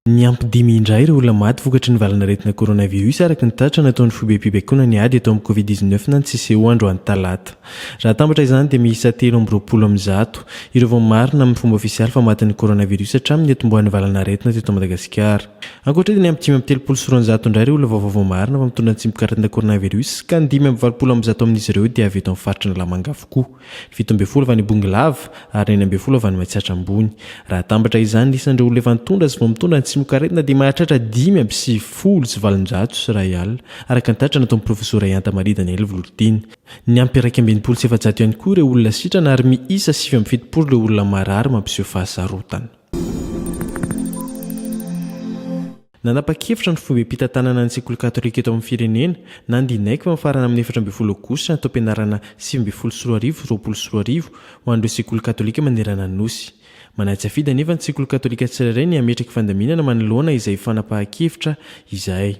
Ny ampidimy indray ireo olona maty vokatry ny valanaretina coronavirus araka ny tatra nataon'ny foibepibekona ny ady eto amin'ny covid-19 na ny CCO andro any talata. Raha tambatra izany dia miisa 320 ireo vao marina amin'ny fomba ofisialy fa matin'ny coronavirus hatramin'ny etombohan'ny valanaretina teto Madagasikara. Ankoatra ny ampy 530 indray ireo olona vaovao marina fa mitondra ny tsimokaratina coronavirus ka ny 520 amin'izy ireo dia avy eto amin'ny faritra ny Lamanga avokoa, 17 avy any Bongolava ary 9 avy any Matsiatra Ambony. Raha tambatra izany isan'ireo olona efa nitondra sy vao mitondra ny tsimokaratina dia mahatratra 570 R araka ny tatra nataon'ny profesora Ianta Maria Daniel Volortina. Ny ampy 127 ihany koa ireo olona sitrana ary miisa 770 ireo olona marary mampiseho fahasarotana. Nanapa-kevitra ny foibem-pitantanana ny sekoly katolika eto amin'ny firenena nandinaika fa mifarana amin'ny 14 aogositra ny taom-pianarana 2023 ho an'ireo sekoly katolika manerana ny nosy. Manatsy nefa ny sekoly katolika tsirairay ny ametraka fandaminana manoloana izay fanapa-kevitra izay.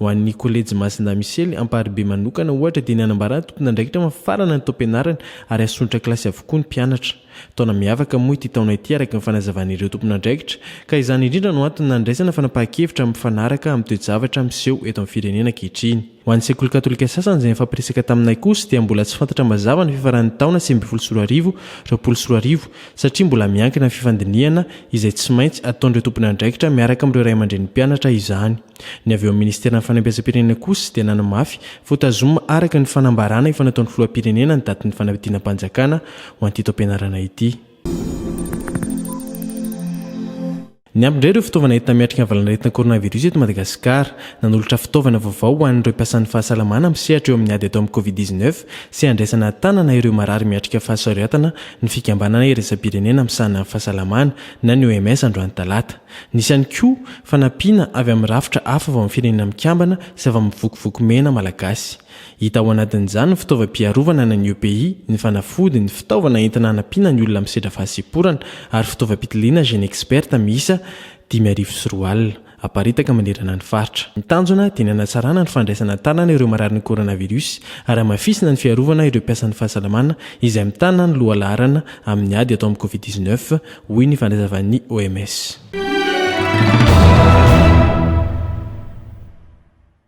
Ho an'ny kolejy Masinda Misely amparibe manokana ohatra dia ny anambarana tompon'andraikitra mafarana ny taom-pianarana ary asontra kilasy avokoa ny mpianatra. Taona miavaka moa ity taona ity araka ny fanazavan'ireo tompon'andraikitra ka izany indrindra no antony nandraisana fanapa-kevitra mifanaraka amin'ny toe-javatra miseho eto amin'ny firenena ankehitriny. Ho an'ny sekoly katolika sasany izay nifampiresaka taminay kosa dia mbola tsy fantatra mazava ny fifaran'ny taona 2024 satria mbola miankina ny fifandiniana izay tsy maintsy ataon'ireo tompon'andraikitra miaraka amin'ireo ray aman-dren'ny mpianatra izany. Ny avy eo amin'ny ministeran'ny fanabeazam-pirenena kosa dia nanamafy voatazoma araka ny fanambarana efa nataon'ny filoham-pirenena ny datin'ny fanadinam-panjakana ho an'ity taom-pianarana ity. Ny ampindray ireo fitaovana entina miatrika ny valanaretina coronavirus eto Madagasikara nanolotra fitaovana vaovao ho an'ireo mpiasan'ny fahasalamana misehatra eo amin'ny ady eto amin'ny covid-19 sy andraisana tanana ireo marary miatrika fahasaroatana ny fikambanana iraisam-pirenena misahana amin'ny fahasalamana na ny OMS andro any talata. Nisy ihany koa fanampiana avy amin'ny rafitra hafa vao amin'ny firenena mikambana sy avy amin'ny vokivoky mena malagasy. Hita ao anatin'izany ny fitaovam-piarovana na ny EPI, ny fanafody, ny fitaovana entina hanampiana ny olona misedra fahasiporana ary fitaovam-pitiliana Gene Expert miisa 504 aparitaka manerana ny faritra. Ny tanjona dia ny hanatsarana ny fandraisana tanana ireo marary ny coronavirus ary hamafisina ny fiarovana ireo mpiasan'ny fahasalamana izay mitana ny lohalarana amin'ny ady atao amin'ny covid-19 hoy ny fandraisavan'ny OMS.